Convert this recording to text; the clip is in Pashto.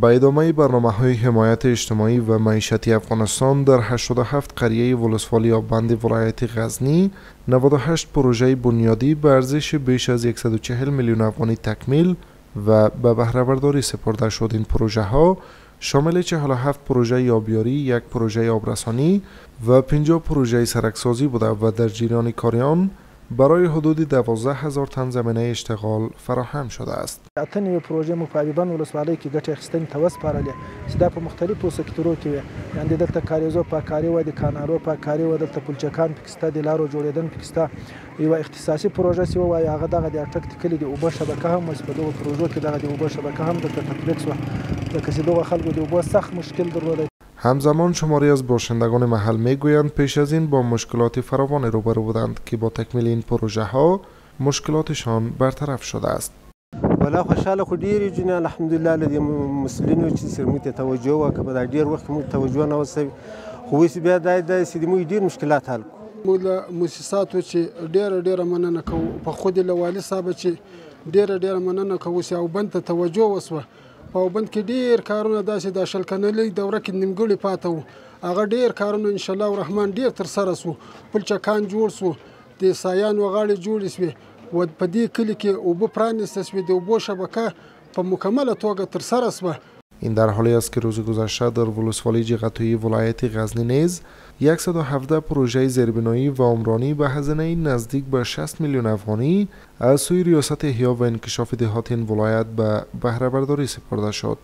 با ادامه برنامه‌های حمایت اجتماعی و معیشتی افغانستان در 87 قریه ولسوالی آبند ولایت غزنی 98 پروژه بنیادی به ارزش بیش از 140 میلیون افغانی تکمیل و به بهره برداری سپرده شد. این پروژه ها شامل 47 پروژه آبیاری، 1 پروژه آبرسانی و 50 پروژه سرکسازی بوده و در جریان کاریان برای حدود 12,000 تن زمینه اشتغال فراهم شده است. اتنوي پروژې مو په ابيبان ولسوالۍ کې ګټې اخیستنې ته وسپارلې چې دا په مختلفو سکتورو کې وي، یعنې دلته کاریزو پاککاري وه، د کانالو پاککاري وه، دلته پلچکان پکې شته، د لارو جوړېدن پکې شته. یوه اختصاصي پروژه چې ووایي هغه دغه د اټک د کلي د اوبه شبکه هم وه چې په دغو پروژو کې دغه د اوبه شبکه هم دلته تطبیق شوه، ځکه چې دغو خلکو د اوبو سخت مشکل درلوده. همزمان شماری از باشندگان محل میگویند پیش از این با مشکلات فراوانی روبرو بودند که با تکمیل این پروژه ها مشکلاتشان برطرف شده است. ولا خوشاله خو ډیرې جنې الحمدلله له دې مسلینو چې سره موږ ته توجه وکړه په دا ډیر وخت موږ توجه نه وسوي، خو اوس بیا دا چې موږ ډیر مشکلات حل کړو. موږ له مؤسساتو چې ډیره مننه کوو، په خود له والي صاحب چې ډیره مننه کوو چې او بند ته توجه وسوه. په بند کې ډیر کارونه داسې د شل کنلې دوره کې نیمګړي پاته وو، هغه ډیر کارونه ان شاء الله الرحمن ډیر تر سره سو، پلچکان جوړ سو، د سایانو غاړې جوړې سوې و په دې کلي کې اوبه پرانیسته سوې، د اوبو شبکه په مکمله توګه تر سره سوه. این در حالی است که روز گذشته در ولسوالی جغتویی ولایت غزنی نیز 117 پروژه زیربنایی و عمرانی به هزینه نزدیک به 60 میلیون افغانی از سوی ریاست احیا و انکشاف دهات این ولایت به بهره برداری سپرده شد.